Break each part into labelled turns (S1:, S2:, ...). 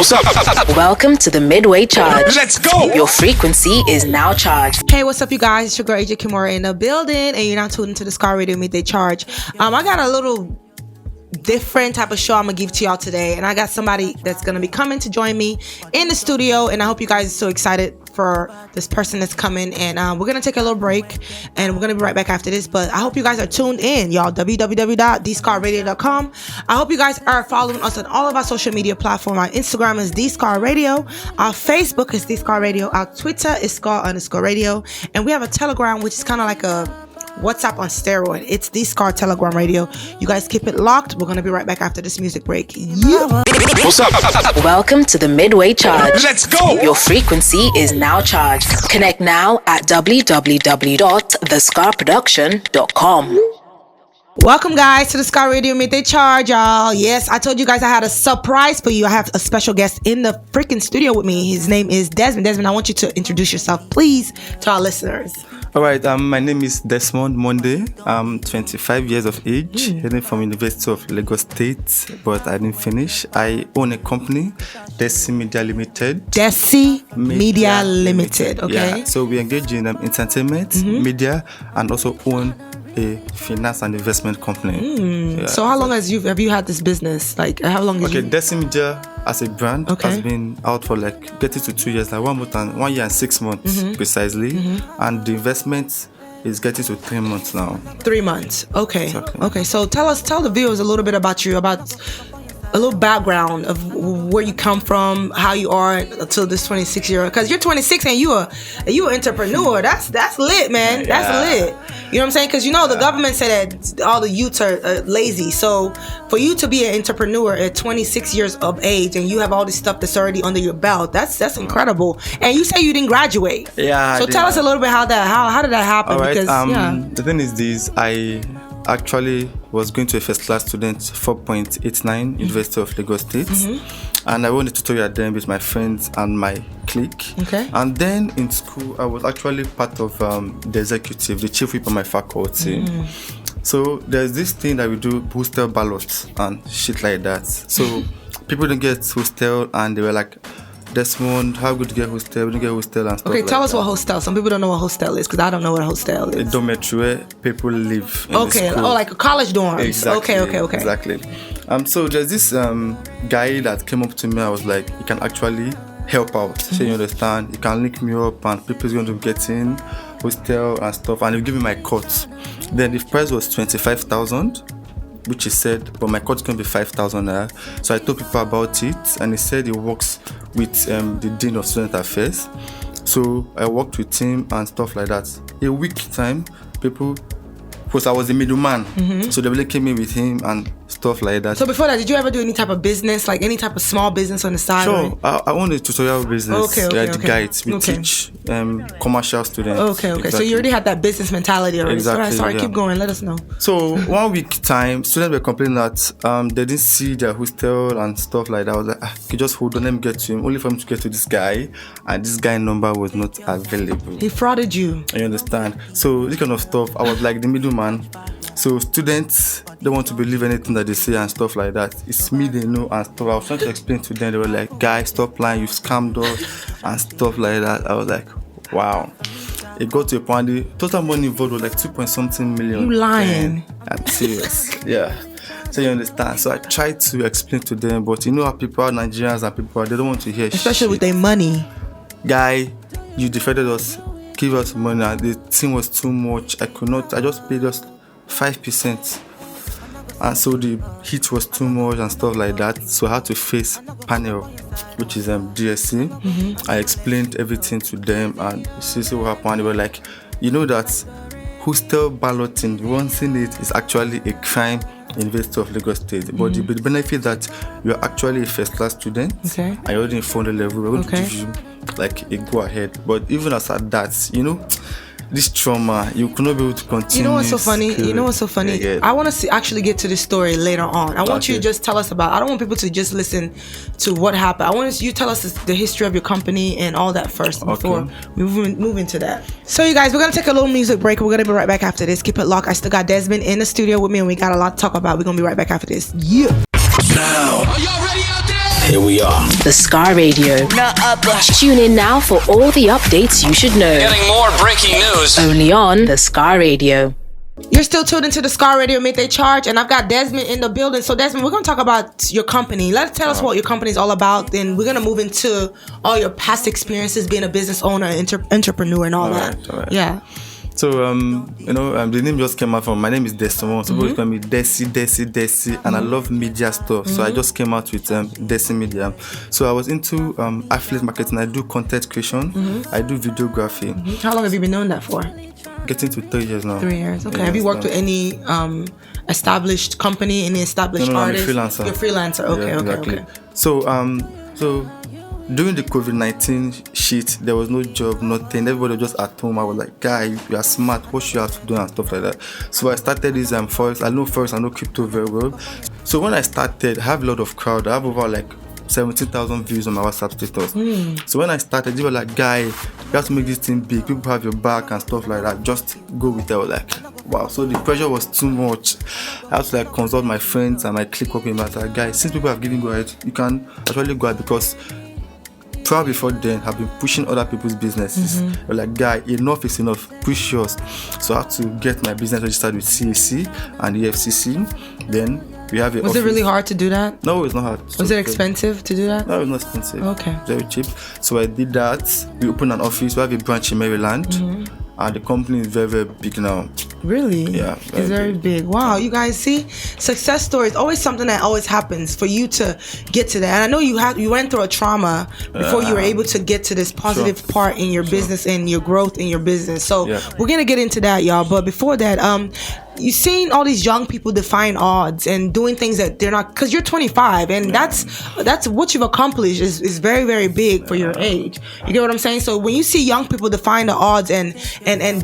S1: What's up?
S2: Welcome to the Midway Charge.
S1: Let's go!
S2: Your frequency is now charged.
S3: Hey, what's up, you guys? It's your girl Ijekimora in the building, and you're now tuned into the Scar Midday Charge. I got a little different type of show I'm gonna give to y'all today, and I got somebody that's gonna be coming to join me in the studio, and I hope you guys are so excited for this person that's coming. And we're gonna take a little break, and we're gonna be right back after this. But I hope you guys are tuned in, y'all. www.dscarradio.com. I hope you guys are following us on all of our social media platforms. Our Instagram is Scar Radio, our Facebook is Scar Radio, our Twitter is Scar_radio, and we have a Telegram, which is kind of like a WhatsApp on steroid. It's the Scar Telegram Radio. You guys keep it locked. We're gonna be right back after this music break. Yeah.
S1: What's up?
S2: Welcome to the Midway Charge.
S1: Let's go!
S2: Your frequency is now charged. Connect now at www.thescarproduction.com.
S3: Welcome, guys, to the Scar Radio Midday Charge, y'all. Yes, I told you guys I had a surprise for you. I have a special guest in the freaking studio with me. His name is Desmond. Desmond, I want you to introduce yourself, please, to our listeners.
S4: All right, my name is Desmond Monday. I'm 25 years of age, heading from University of Lagos State, but I didn't finish. I own a company, Dessi Media Limited.
S3: Dessi Media Limited, okay.
S4: Yeah, so we engage in entertainment, media, and also own a finance and investment company.
S3: Yeah. So how long have you had this business? Like, how long have you...
S4: Okay, Dessi Media as a brand has been out for like getting to 2 years, like 1 year and 6 months precisely, and the investment is getting to 3 months now.
S3: 3 months, okay.
S4: Exactly.
S3: Okay, so tell the viewers a little bit about you, about a little background of where you come from, how you are until this 26-year-old. Because you're 26 and you an entrepreneur. That's lit, man. That's lit. You know what I'm saying? Because the government said that all the youths are lazy. So for you to be an entrepreneur at 26 years of age and you have all this stuff that's already under your belt, that's incredible. And you say you didn't graduate.
S4: Yeah.
S3: So tell us a little bit how did that happen?
S4: All right.
S3: Because
S4: the thing is this, I actually was going to a first class student 4.89 University of Lagos State, and I won a tutorial then with my friends and my clique.
S3: Okay.
S4: And then in school I was actually part of the executive, the chief whip of my faculty. So there's this thing that we do, hostel ballots and shit like that. So people don't get hostel, and they were like, Desmond, how good to get hostel? We don't get hostel and stuff.
S3: Okay,
S4: like
S3: tell us
S4: that.
S3: what hostel. Some people don't know what hostel is, because I don't know what a hostel is.
S4: A dormitory where people live in the school.
S3: Like a college dorms.
S4: Exactly.
S3: Okay.
S4: Exactly. So there's this guy that came up to me. I was like, you can actually help out. So you understand? You can link me up, and people's going to get in hostel and stuff, and you give me my cut. Then the price was 25,000. which he said, but my cut is going to be 5,000 naira. So I told people about it, and he said he works with the Dean of Student Affairs. So I worked with him and stuff like that. A week time, people, because I was the middleman, so they really came in with him and stuff like that.
S3: So before that, did you ever do any type of business, like any type of small business on the side?
S4: Sure, I own a tutorial business.
S3: Okay.
S4: The guides. We teach commercial students.
S3: Okay.
S4: Exactly.
S3: So you already had that business mentality already.
S4: Exactly,
S3: Sorry, keep going. Let us know.
S4: So 1 week time, students were complaining that they didn't see their hostel and stuff like that. I was like, you just hold on, let me get to him. Only for him to get to this guy, and this guy number was not available.
S3: He frauded you.
S4: You understand? So this kind of stuff, I was like the middleman. So students don't want to believe anything that they say and stuff like that. It's me they know and stuff. I was trying to explain to them. They were like, guys, stop lying, you scammed us and stuff like that. I was like, wow. It got to a point, the total money involved was like 2.something million.
S3: You lying.
S4: I'm serious. Yeah. So you understand? So I tried to explain to them, but you know how people are, Nigerians and people are, they don't want to hear
S3: Especially with their money.
S4: Guy, you defended us, give us money. The thing was too much. I just paid us 5%, and so the heat was too much and stuff like that, so I had to face panel, which is DSC. I explained everything to them, and see what happened. They were like, you know that hostel balloting, once in it is actually a crime in University of Lagos State, but the benefit that you are actually a first class student, and you're already in 400 level, we're going to give you like a go ahead. But even as at that, you know, this trauma, you could not be able to continue.
S3: You know what's so funny?
S4: Yeah.
S3: I want to actually get to this story later on. I want you to just tell us about. I don't want people to just listen to what happened. I want you to tell us the history of your company and all that first before we move into that. So you guys, we're gonna take a little music break. We're gonna be right back after this. Keep it locked. I still got Desmond in the studio with me, and we got a lot to talk about. We're gonna be right back after this. Yeah.
S1: Now, are y'all ready out there? Here we are.
S2: The Scar Radio. Tune in now for all the updates you should know.
S1: Getting more breaking news.
S2: Only on the Scar Radio.
S3: You're still tuned into the Scar Radio Midday Charge, and I've got Desmond in the building. So, Desmond, we're going to talk about your company. Tell us what your company is all about. Then we're going to move into all your past experiences being a business owner, entrepreneur, and all that.
S4: All right.
S3: Yeah.
S4: So, the name just came out from, my name is Desmond. Some people call me Dessi, and I love media stuff. So I just came out with Dessi Media. So I was into affiliate marketing. I do content creation. I do videography.
S3: How long have you been doing that for?
S4: Getting to 3 years now.
S3: 3 years. Okay.
S4: Yeah,
S3: have you worked with any established company, any established artist?
S4: I'm a freelancer.
S3: You're a freelancer. Okay,
S4: Yeah,
S3: okay,
S4: exactly.
S3: okay.
S4: So during the COVID-19 shit, there was no job, nothing. Everybody was just at home. I was like, guy, you are smart. What you have to do and stuff like that. So I started this Forex. I know Forex, I know crypto very well. So when I started, I have a lot of crowd. I have over like 17,000 views on my WhatsApp status. So when I started, they were like, guy, you have to make this thing big. People have your back and stuff like that. Just go with it. I was like, wow. So the pressure was too much. I had to like consult my friends and my clique working with like, guys, since people have given go ahead, you can actually go ahead, because probably before then have been pushing other people's businesses. They're like, guy, enough is enough, push yours. So I had to get my business registered with CAC and the FCC. Then we have
S3: Was it really hard to do that?
S4: No, it's not hard.
S3: Was it expensive to do that?
S4: No, it's not expensive.
S3: Okay.
S4: Very cheap. So I did that. We opened an office. We have a branch in Maryland. And the company is very, very big now.
S3: Really?
S4: Yeah.
S3: It's very big. Wow, you guys see, success story is always something that always happens for you to get to that. And I know you went through a trauma before you were able to get to this positive part in your business and your growth in your business. So we're gonna get into that, y'all. But before that, you've seen all these young people defying odds and doing things that they're not, because you're 25, and that's what you've accomplished is very, very big for your age. You get what I'm saying? So when you see young people defying the odds and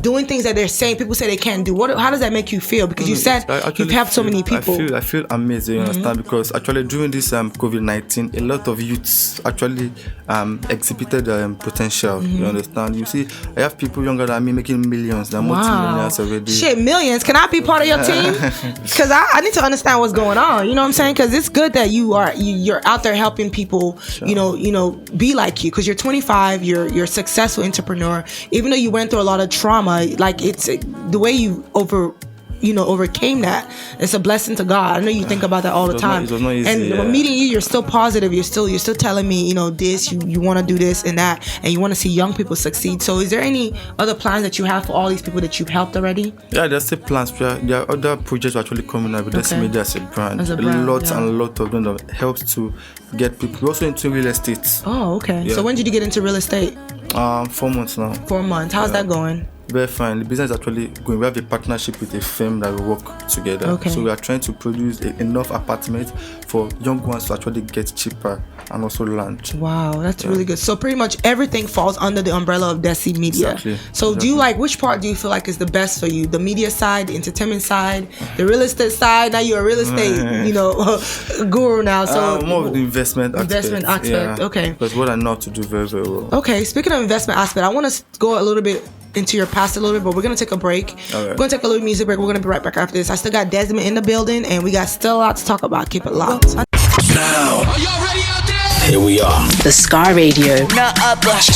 S3: doing things that they're saying people say they can't do, how does that make you feel? Because you said you've helped so many people.
S4: I feel amazing, you understand? Because actually during this COVID-19, a lot of youths actually exhibited potential. You understand? You see, I have people younger than me making millions, they're multi-millionaires already.
S3: Shit, millions. Can I be part of your team? Because I need to understand what's going on. You know what I'm saying? Because it's good that you're out there helping people. You know, be like you. Because you're 25, you're a successful entrepreneur. Even though you went through a lot of trauma, like it's the way you overcame that. It's a blessing to God. I know you think about that all the time.
S4: It was not easy,
S3: and meeting you, you're still positive. You're still telling me, this, you want to do this and that, and you want to see young people succeed. So is there any other plans that you have for all these people that you've helped already?
S4: Yeah, there's still plans. There are other projects actually coming up with Dessi Media as a brand.
S3: As a brand,
S4: and a lot of them that helps to get people. We're also into real estate.
S3: Oh, okay.
S4: Yeah.
S3: So when did you get into real estate?
S4: 4 months now.
S3: 4 months. How's that going?
S4: Very fine. The business is actually going. We have a partnership with a firm that we work together.
S3: Okay.
S4: So we are trying to produce enough apartments for young ones to actually get cheaper and also land.
S3: Wow, that's really good. So pretty much everything falls under the umbrella of Dessi Media.
S4: Exactly.
S3: So do you like, which part do you feel like is the best for you? The media side, the entertainment side, the real estate side? Now you're a real estate, guru now. So
S4: more of the investment aspect. Yeah.
S3: Okay.
S4: Because what I know how to do very, very well.
S3: Okay, speaking of investment aspect, I want to go a little bit into your past a little bit, but we're gonna take a break. We're gonna take a little music break. We're gonna be right back after this. I still got Desmond in the building, and we got still a lot to talk about. Keep it locked.
S1: Now, are y'all ready out there? Here we are.
S2: The Scar Radio.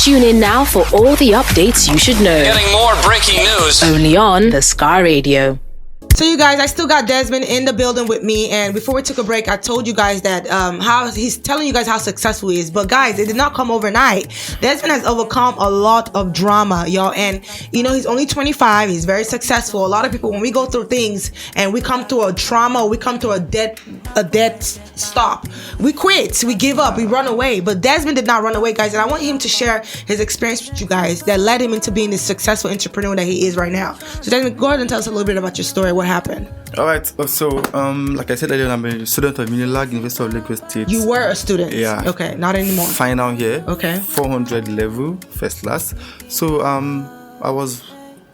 S2: Tune in now for all the updates you should know.
S1: Getting more breaking news.
S2: Only on the Scar Radio.
S3: So you guys, I still got Desmond in the building with me, and before we took a break, I told you guys that how he's telling you guys how successful he is. But guys, it did not come overnight. Desmond has overcome a lot of drama, y'all, and he's only 25. He's very successful. A lot of people, when we go through things and we come through a trauma, we come through a dead stop, we quit, we give up, we run away. But Desmond did not run away, guys, and I want him to share his experience with you guys that led him into being the successful entrepreneur that he is right now. So Desmond, go ahead and tell us a little bit about your story. What happened?
S4: All right. So, like I said earlier, I'm a student of Unilag, University of Lagos State.
S3: You were a student?
S4: Yeah.
S3: Okay, not anymore.
S4: Final year.
S3: Okay.
S4: 400 level, first class. So, I was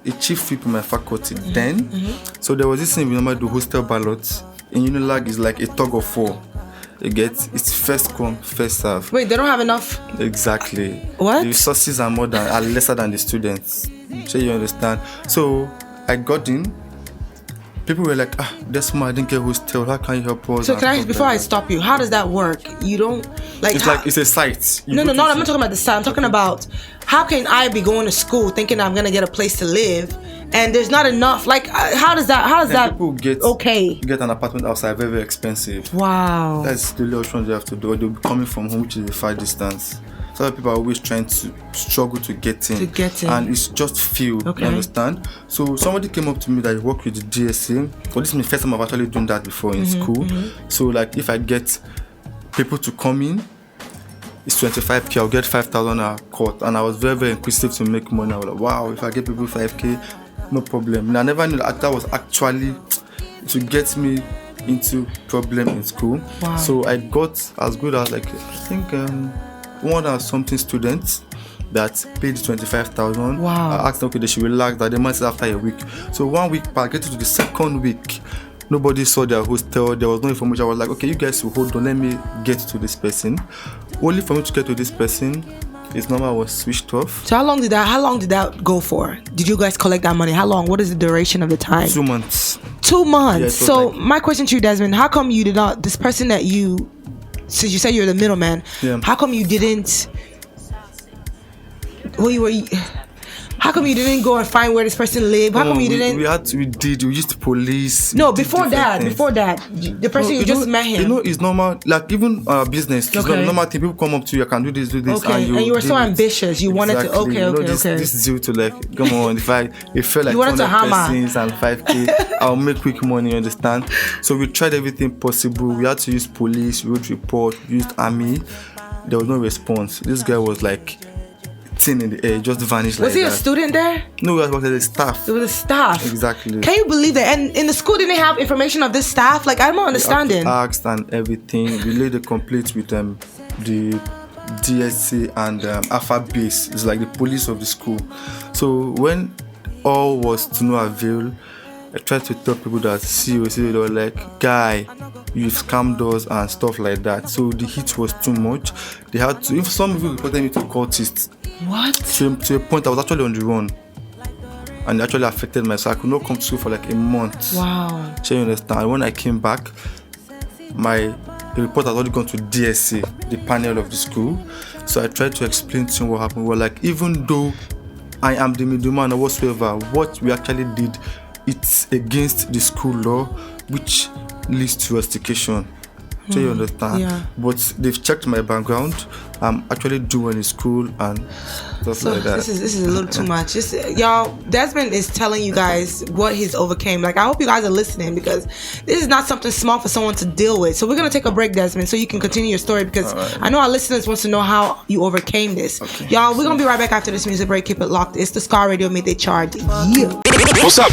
S4: a chief whip in my faculty then. So there was this thing we normally do, hostel ballots. In Unilag, it's like a tug of war. You get, it's first come, first serve.
S3: Wait, they don't have enough?
S4: Exactly.
S3: What?
S4: The resources are lesser than the students. So you understand. So I got in. people were like, Desmond, I didn't get hostel. How can you help us?
S3: So can I, before I stop you, how does that work? You don't like.
S4: It's a site.
S3: No. I'm not talking about the site. I'm talking about how can I be going to school thinking I'm gonna get a place to live, and there's not enough. Like, how does that?
S4: People get an apartment outside, very, very expensive.
S3: Wow.
S4: That's the only option they have to do. They'll be coming from home, which is a far distance. So people are always trying to struggle to get in. And it's just filled, you understand? So somebody came up to me that worked with the Dessi. Well, this is my first time I've actually done that before in school. So like if I get people to come in, it's 25k, I'll get 5,000 a cut. And I was very, very inquisitive to make money. I was like, wow, if I get people 5k, no problem. And I never knew that was actually to get me into problem in school.
S3: Wow.
S4: So I got as good as like, I think 100-something students that paid 25,000.
S3: Wow.
S4: I asked them, okay, they should relax, that they might say after a week. So 1 week back, get to the second week, nobody saw their hostel, there was no information. I was like, okay, you guys will hold on, let me get to this person. Only for me to get to this person, his number was switched off.
S3: So how long did that go for? Did you guys collect that money? How long? What is the duration of the time?
S4: 2 months.
S3: 2 months.
S4: Yeah,
S3: so
S4: like,
S3: my question to you, Desmond, how come you did not, this person that you, since you said you're the middleman, how come you didn't, how come you didn't go and find where this person lived? How come you didn't?
S4: We used police.
S3: No, before that, the person you just met him.
S4: You know, it's normal. Like even business, it's not normal thing. People come up to you, I can do this,
S3: Okay, and you were so ambitious. You wanted to. Okay.
S4: This is due to like, come on. If it felt like 200 persons and 5k, I'll make quick money. You understand? So we tried everything possible. We had to use police, we would report, we used army. There was no response. This guy was like in the air, just vanished.
S3: Was he a student there?
S4: No, he was a staff.
S3: It was a staff.
S4: Exactly.
S3: Can you believe that? And in the school, didn't they have information of this staff? Like, I'm not understanding.
S4: Asked and everything. We laid the complaint with the Dessi and Alpha Base. It's like the police of the school. So when all was to no avail, I tried to tell people that see, they were like, guy, you've scammed us and stuff like that. So the heat was too much. They had to, if some people reported me to cultists.
S3: What?
S4: To a point, I was actually on the run. And it actually affected me. So I could not come to school for like a month.
S3: Wow.
S4: So you understand? When I came back, the report had already gone to Dessi, the panel of the school. So I tried to explain to him what happened. Well, like, even though I am the middleman or whatsoever, what we actually did, it's against the school law, which leads to rustication. So you understand?
S3: Yeah.
S4: But they've checked my background. I'm actually doing in school and stuff like that.
S3: This is a little too much. Y'all, Desmond is telling you guys what he's overcame. Like, I hope you guys are listening, because this is not something small for someone to deal with. So we're gonna take a break, Desmond, so you can continue your story, because I know our listeners wants to know how you overcame this.
S4: Okay.
S3: Y'all, we're gonna be right back after this music break. Keep it locked. It's the Scar Midday Midday Charge. Yeah.
S1: What's up?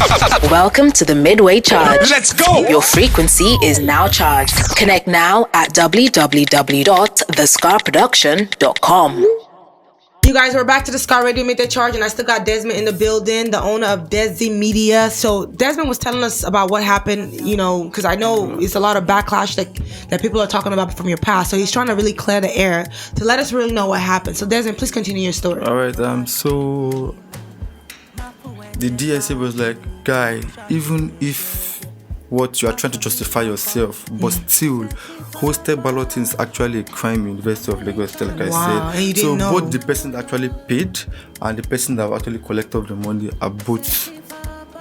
S2: Welcome to the Midway Charge.
S1: Let's go.
S2: Your frequency is now charged. Connect now at www.thescarproduction.com.
S3: You guys, we're back to the Scar Midday Charge, and I still got Desmond in the building, the owner of Dessi Media. So Desmond was telling us about what happened, you know, because I know it's a lot of backlash that people are talking about from your past. So he's trying to really clear the air to let us really know what happened. So Desmond, please continue your story.
S4: All right. So the Dessi was like, guy, even if what you are trying to justify yourself, but still, hostel balloting is actually a crime in the University of Lagos, like I said.
S3: And you didn't know.
S4: Both the person that actually paid and the person that actually collected the money are both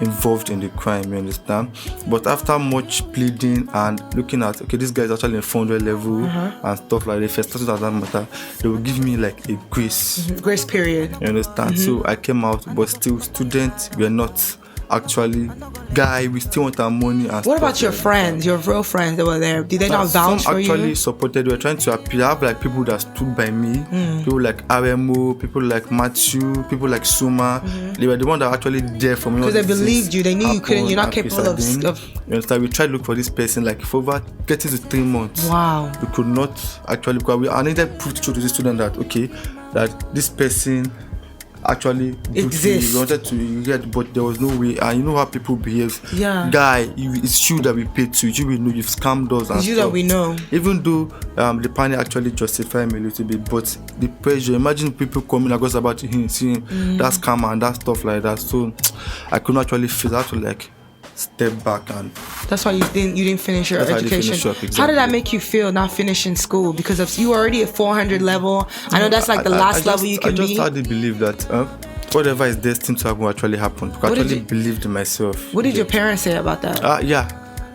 S4: involved in the crime, you understand? But after much pleading and looking at, okay, this guy is actually in 400 level and stuff like that, if I started at that matter, they will give me like a grace.
S3: Grace period.
S4: You understand? So I came out, but still, students were not actually, guy, we still want our money. And
S3: what about your friends, your real friends that were there? Did they not vouch for you?
S4: Some actually supported. We were trying to appeal. I have like people that stood by me, people like RMO, people like Matthew, people like Suma. They were the ones that were actually there for me.
S3: Because they believed you. They knew you couldn't. You're not capable of.
S4: You understand? We tried to look for this person like for over getting to 3 months.
S3: Wow.
S4: We could not actually, because I needed proof to show to the student that, okay, that this person actually
S3: exists.
S4: We wanted to get, but there was no way. And you know how people behave.
S3: Yeah.
S4: Guy, it's you that we paid to. You will know you've scammed us.
S3: It's you that we know.
S4: Even though the panel actually justified me a little bit, but the pressure. Imagine people coming across about him, seeing that scam and that stuff like that. So I couldn't actually feel that to like stepped back, and
S3: that's why you didn't finish your education.
S4: I didn't finish up, exactly.
S3: How did that make you feel not finishing school? Because if you were already at 400 level, I know that's like the last level you can be.
S4: I just started to believe that whatever is destined to happen will actually happen. Because I actually believed in myself.
S3: What did your parents say about that?
S4: Yeah,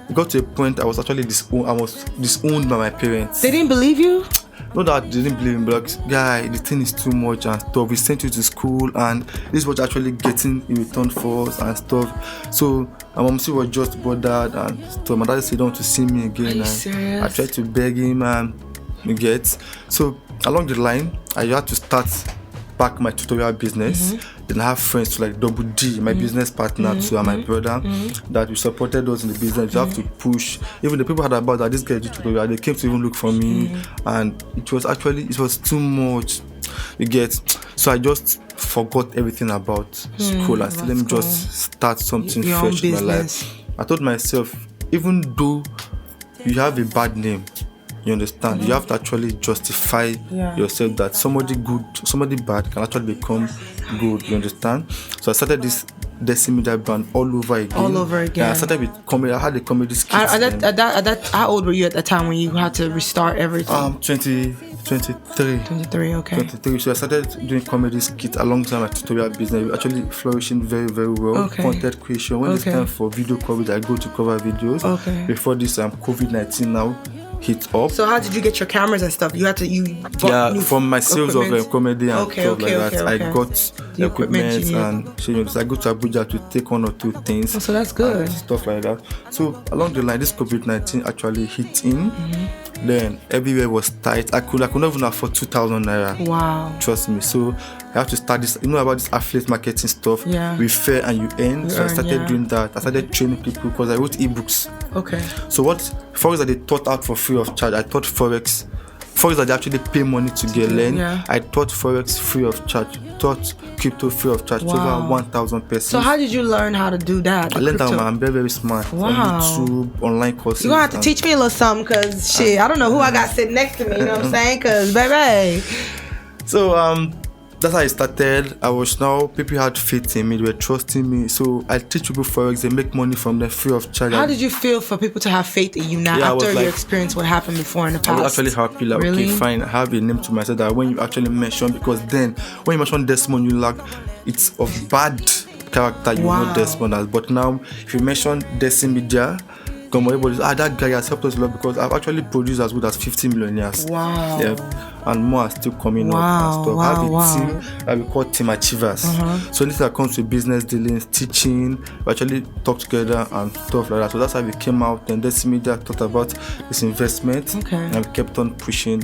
S4: it got to a point I was actually disowned by my parents.
S3: They didn't believe you?
S4: Not that they didn't believe me, but like, guy, the thing is too much and stuff. We sent you to school, and this is what you're actually getting in return for us and stuff. So my mom was just bothered and stuff. My dad said, "Don't want to see me again."
S3: Are you serious?
S4: I tried to beg him, and you get. So along the line, I had to start back my tutorial business. Then I have friends like Double D, my business partner too, and my brother that we supported us in the business. You have to push. Even the people heard about that this guy did tutorial, they came to even look for me, and it was too much. You get. So I just forgot everything about school. I said, let me just start something fresh in my life. I told myself, even though you have a bad name, you understand, you have to actually justify yourself that somebody good, somebody bad can actually become good, you understand? So I started this Dessi Media brand all over again. Yeah, I started with comedy. I had a comedy skit.
S3: How old were you at that time when you had to restart everything? 23, okay.
S4: 23. So I started doing comedy skit alongside my tutorial business, actually flourishing very, very well.
S3: Okay.
S4: Content creation. When it's time for video coverage, I go to cover videos.
S3: Okay.
S4: Before this, COVID-19 now hit up.
S3: So how did you get your cameras and stuff?
S4: From my sales of comedy and stuff like that. I got
S3: the
S4: equipment and I go to Abuja to take 1 or 2 things.
S3: Oh, so that's good.
S4: Stuff like that. So along the line, this COVID-19 actually hit in. Then everywhere was tight. I could not even afford 2,000 naira.
S3: Wow.
S4: Trust me. So I have to start this. You know about this affiliate marketing stuff.
S3: Yeah.
S4: Refer and you earn. So I started doing that. I started training people because I wrote ebooks.
S3: Okay.
S4: So what forex that they taught out for free of charge, I taught forex that they actually pay money to get learned. Yeah. I taught forex free of charge, taught crypto free of charge to over 1,000 persons.
S3: So how did you learn how to do that?
S4: I learned that I'm very, very smart.
S3: Wow.
S4: On YouTube, online courses.
S3: You're gonna have to teach me a little something, cause shit, I don't know who I got sitting next to me. You know what I'm saying? Cause baby.
S4: So that's how I started. People had faith in me, they were trusting me. So I teach people forex, they make money from them free of charge.
S3: How did you feel for people to have faith in you now after your experience, what happened before in the past?
S4: I was actually happy, like, really? Okay, fine, I have a name to myself that when you actually mention, because then when you mention Desmond, you like, it's of bad character, you know Desmond as. But now, if you mention Dessi Media, everybody, that guy has helped us a lot because I've actually produced as good as 50 millionaires.
S3: Wow.
S4: Yeah. And more are still coming up and stuff. I have a team that we call Team Achievers. So anything that comes to business dealings, teaching, we actually talk together and stuff like that. So that's how we came out. And Dessi Media talked about this investment.
S3: Okay.
S4: And we kept on pushing.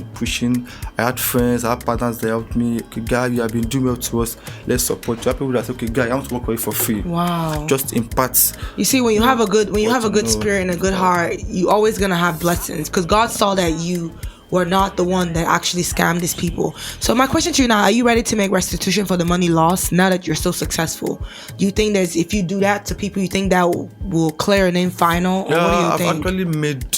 S4: I had friends, I had partners that helped me. Okay, guy, you have been doing well to us. Let's support you. I have people that say, okay, guy, I want to work for you for free.
S3: Wow.
S4: Just in parts.
S3: You see, when you have a good spirit and a good heart, you always gonna have blessings because God saw that you were not the one that actually scammed these people. So my question to you now, are you ready to make restitution for the money lost now that you're so successful? Do you think that if you do that to people, you think that will clear and then final? Or
S4: Yeah,
S3: what do you
S4: I've
S3: think?
S4: actually made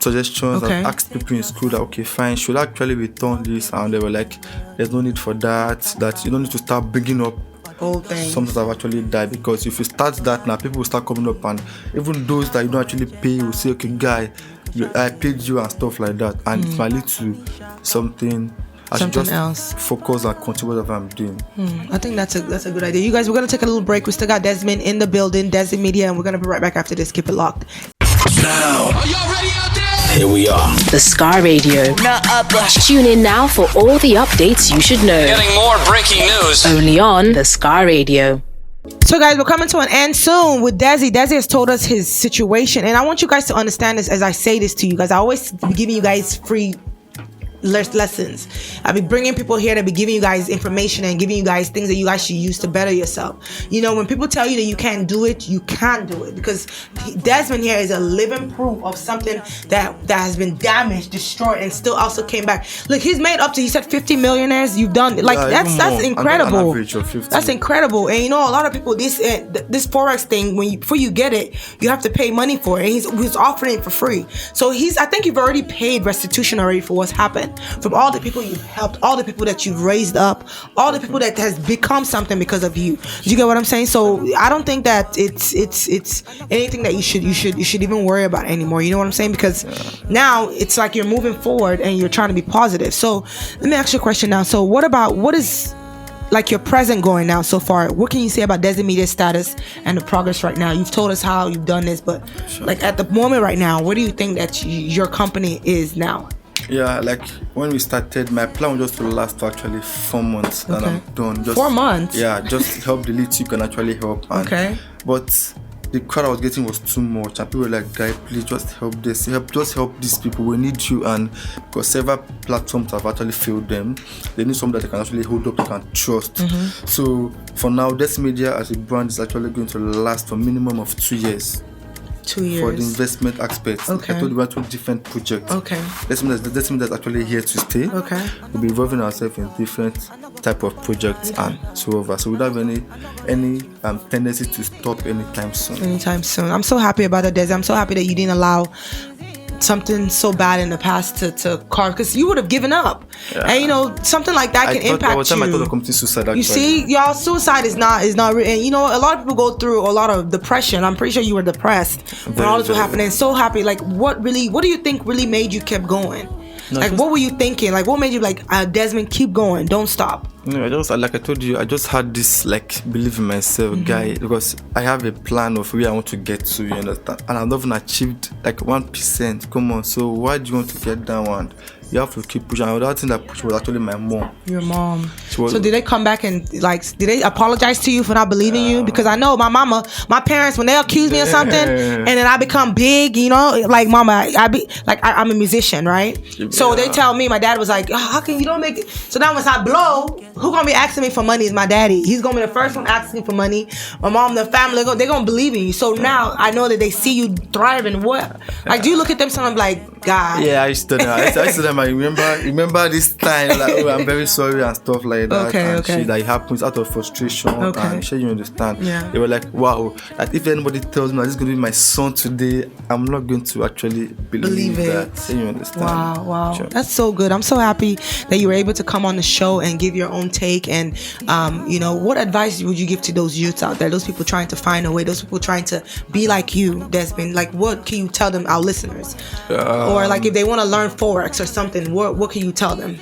S4: suggestions.
S3: Okay.
S4: I've asked people in school that, okay, fine, should I actually return this? And they were like, there's no need for that you don't need to start bringing up
S3: old things.
S4: Some that have actually died, because if you start that now, people will start coming up, and even those that you don't actually pay will say, okay, guy, I paid you and stuff like that, and it might lead to something. I should just
S3: else.
S4: Focus and continue whatever I'm doing.
S3: I think that's a good idea. You guys, we're gonna take a little break. We still got Desmond in the building, Dessi Media, and we're gonna be right back after this. Keep it locked.
S1: Now, are y'all ready out there? Here we are.
S2: The Scar Radio. Tune in now for all the updates you should know.
S1: Getting more breaking news.
S2: Only on the Scar Radio.
S3: So guys, we're coming to an end soon with Dessi. Dessi has told us his situation, and I want you guys to understand this as I say this to you guys. I always be giving you guys free lessons. I'll be bringing people here to be giving you guys information and giving you guys things that you guys should use to better yourself. You know, when people tell you that you can't do it, you can't do it, because Desmond here is a living proof of something that has been damaged, destroyed, and still also came back. Look, he's made up to, he said 50 millionaires. You've done like that's incredible.
S4: An average of 50.
S3: That's incredible. And you know, a lot of people, this forex thing, before you get it, you have to pay money for it. And he's offering it for free. So I think you've already paid restitution already for what's happened. from all the people you've helped, all the people that you've raised up, all the people that has become something because of you. Do you get what I'm saying? So I don't think that it's anything that you should even worry about anymore. You know what I'm saying? Because now it's like you're moving forward and you're trying to be positive. So let me ask you a question now. So what is like your present going now so far? What can you say about Dessi Media's status and the progress right now? You've told us how you've done this, but like at the moment right now, where do you think that your company is now?
S4: Yeah, like when we started, my plan was just to last for actually 4 months, and I'm done. Just,
S3: 4 months?
S4: Yeah, just help the little you can actually help. And, but the crowd I was getting was too much, and people were like, "Guy, please just help this, just help these people. We need you." And because several platforms have actually failed them, they need someone that they can actually hold up, they can trust. So for now, Dessi Media as a brand is actually going to last for a minimum of 2 years.
S3: 2 years
S4: for the investment aspects. I told you we have 2 different projects. Dessi Media is actually here to stay. We'll be involving ourselves in different type of projects and so over. So we don't have any tendency to stop anytime soon.
S3: I'm so happy about that, Desmond. I'm so happy that you didn't allow something so bad in the past to carve, because you would have given up. And you know, something like that can impact you.
S4: I thought of committing suicide, actually.
S3: You see, y'all, suicide is not and you know, a lot of people go through a lot of depression. I'm pretty sure you were depressed when all this was happening. So happy. Like, what do you think really made you keep going? No, like, what were you thinking? Like, what made you like, Desmond, keep going, don't stop?
S4: No, like I told you, I just had this like belief in myself, guy, because I have a plan of where I want to get to, you understand? And I've not even achieved like 1%. Come on, so why do you want to get that one? You have to keep pushing. And the other thing that pushed was actually my mom.
S3: Your mom. So did they come back and like, did they apologize to you for not believing you? Because I know my parents, when they accuse me of something and then I become big, you know, like, mama, I'm a musician, right? So they tell me, my dad was like, oh, how can you don't make it? So now once I blow, who gonna be asking me for money is my daddy. He's gonna be the first one asking me for money. My mom, the family, they're gonna believe in you. So now I know that they see you thriving. What? Like, do you look at them something like, God?
S4: Yeah, I used to them. I used to them. I remember this time, like, oh, I'm very sorry and stuff like that. Shit that happens out of frustration. I'm sure you understand. Yeah. They were like, wow, that if anybody tells me that this is going to be my son today, I'm not going to actually believe that. So you understand.
S3: Wow. Sure. That's so good. I'm so happy that you were able to come on the show and give your own take. And, you know, what advice would you give to those youths out there, those people trying to find a way, those people trying to be like you, Desmond? Like, what can you tell them, our listeners? Or like if they want to learn Forex or something, what can you tell them?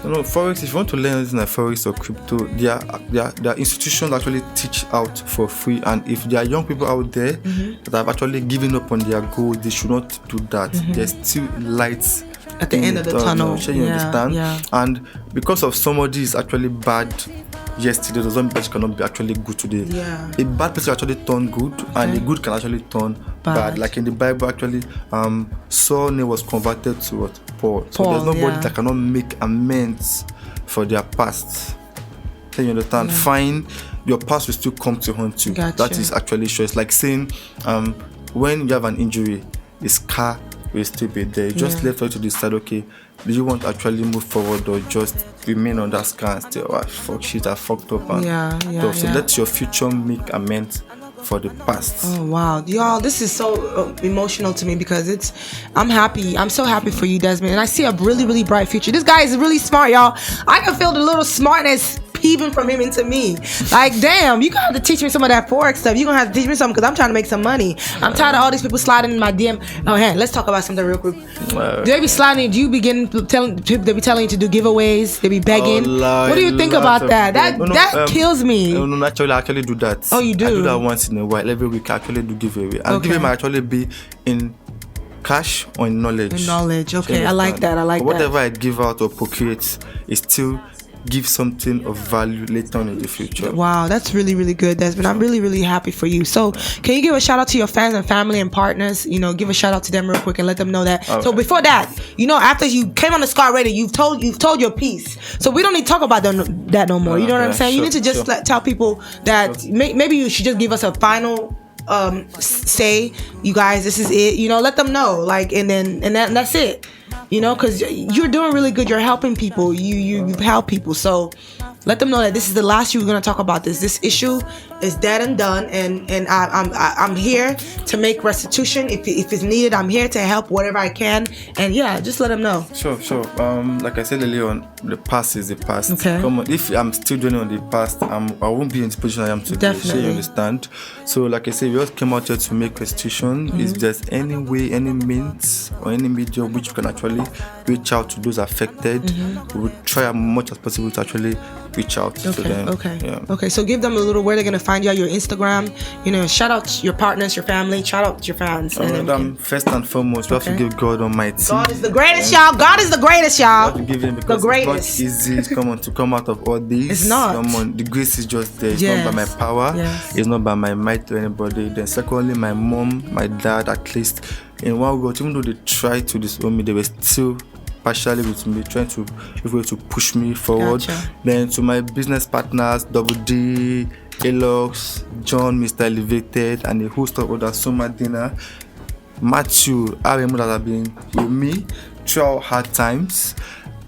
S4: You know, Forex, if you want to learn anything like Forex or crypto, there are institutions that actually teach out for free. And if there are young people out there that have actually given up on their goals, they should not do that. There's still lights
S3: at the end of the tunnel.
S4: You understand? Yeah. And because of somebody is actually bad yesterday, doesn't mean that you cannot be actually good today. Yeah. A bad person actually turn good, and a good can actually turn bad. Like in the Bible, actually, Saul's name was converted to what? Paul. So there's nobody that cannot make amends for their past. Can you understand? Fine, your past will still come to haunt you.
S3: Gotcha.
S4: That is actually sure. It's like saying, when you have an injury, a scar will still be there. You just left for you to decide, okay, do you want to actually move forward or just remain on that scar and still, fuck shit, I fucked up and stuff. So let your future make amends for the past.
S3: Oh wow, y'all, this is so emotional to me because I'm happy. I'm so happy for you, Desmond, and I see a really, really bright future. This guy is really smart, y'all. I can feel the little smartness peeping from him into me. Like, damn, you gonna have to teach me some of that Forex stuff. You gonna have to teach me something because I'm trying to make some money. I'm tired of all these people sliding in my DM. Oh, hey, let's talk about something real quick. Do they be sliding? Do you begin telling people? They be telling you to do giveaways? They be begging. What do you think about that? That kills me.
S4: No, actually, I actually do that.
S3: Oh, you do?
S4: I do that once in a while. Every week, I actually do giveaway. And giveaway might actually be in cash or in knowledge.
S3: In knowledge, okay. I like that.
S4: Whatever I give out or procreate is still give something of value later on in the future.
S3: Wow, that's really, really good, Desmond. I'm really, really happy for you. So can you give a shout out to your fans and family and partners? You know, give a shout out to them real quick and let them know that. Okay. So before that, you know, after you came on the Scar Radio, you've told your piece. So we don't need to talk about that no more. You know what I'm saying? You need to just tell people that maybe you should just give us a final say, you guys, this is it. You know, let them know, like, and that's it. You know, because you're doing really good. You're helping people. You've helped people. So Let them know that this is the last you're gonna talk about this. This issue is dead and done, and I'm here to make restitution if it's needed. I'm here to help whatever I can, and yeah, just let them know.
S4: Sure. Like I said earlier on, the past is the past.
S3: Okay.
S4: Come on, if I'm still dwelling on the past, I won't be in the position I am today.
S3: Definitely.
S4: Sure, you understand? So, like I said, we just came out here to make restitution. If there's any way, any means, or any medium which we can actually reach out to those affected, we will try as much as possible to actually reach out to them.
S3: Okay. So give them a little where they're gonna find you on your Instagram. Shout out your partners, your family, shout out your fans.
S4: First and foremost, we have to give God Almighty.
S3: God is the greatest, y'all. God is the greatest, y'all.
S4: We have to give Him, because it's not easy to come out of all this.
S3: It's not.
S4: Come on, the grace is just there. It's not by my power.
S3: Yes.
S4: It's not by my might or anybody. Then secondly, my mom, my dad, at least in one word, even though they tried to disown me, they were still partially with me, trying to push me forward.
S3: Gotcha.
S4: Then to my business partners, Double D, Alox, John, Mr. Elevated, and a host of others, Summer Dinner, Matthew, Arimu, that have been with me throughout hard times.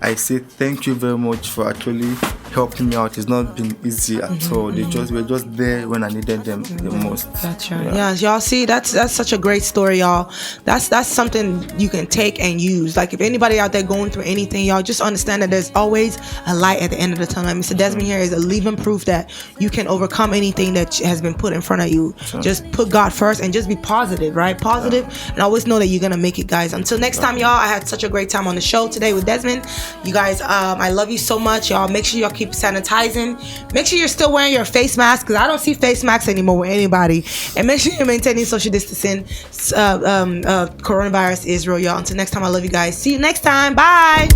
S4: I say thank you very much for actually helping me out. It's not been easy at all. They were just there when I needed them the most.
S3: That's right. Yeah, y'all see, that's such a great story, y'all. That's something you can take and use. Like, if anybody out there going through anything, y'all just understand that there's always a light at the end of the tunnel. Mr. Desmond here is a living proof that you can overcome anything that has been put in front of you. Just put God first and just be positive, right? Positive, and always know that you're gonna make it, guys. Until next time, y'all, I had such a great time on the show today with Desmond. You guys, I love you so much, y'all. Make sure y'all keep sanitizing. Make sure you're still wearing your face mask, because I don't see face masks anymore with anybody. And make sure you're maintaining social distancing. Coronavirus is real, y'all. Until next time, I love you guys. See you next time. Bye.